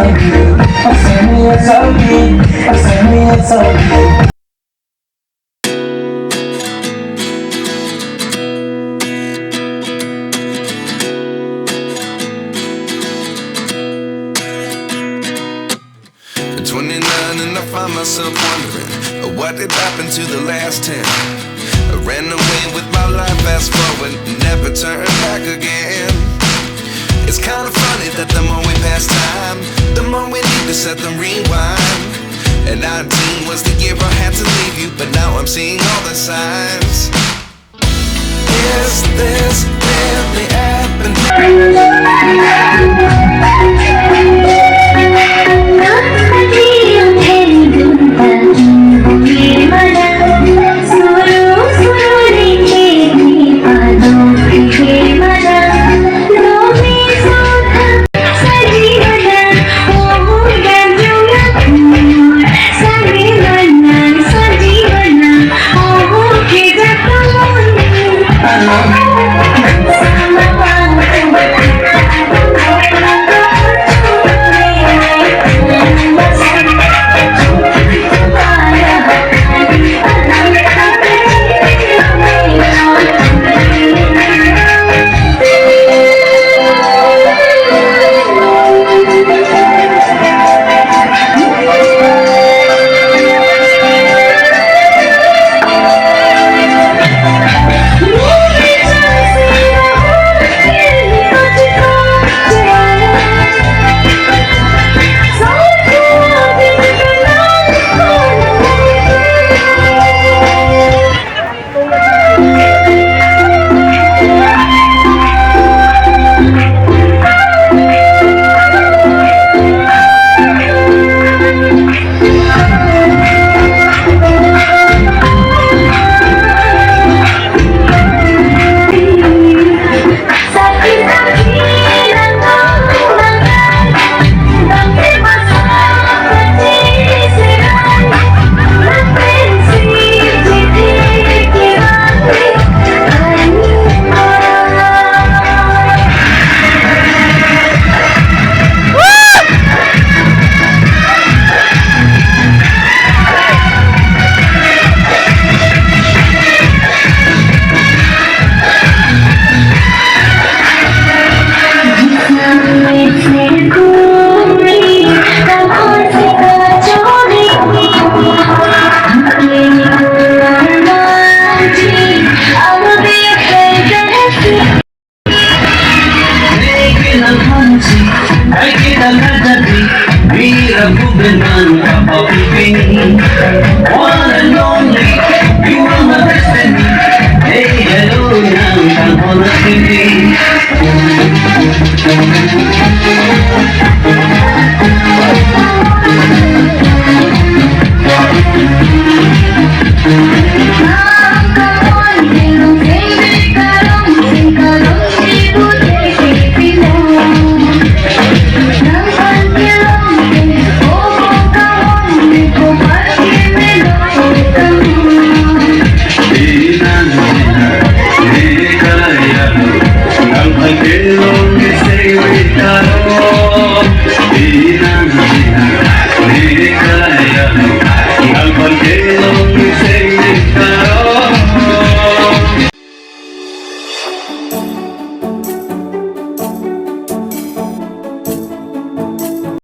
all good. Assuming it's all good. Assuming it's all good. At 29 and I find myself wondering what did happen to the last 10. I ran away with my life, fast forward, never turn back again. It's kind of funny that the more we pass time, the more we need to set them rewind. And 19 was the year I had to leave you, but now I'm seeing all the signs. Is this really happening? Ay kita nagdabi, hirap ko ganun kapag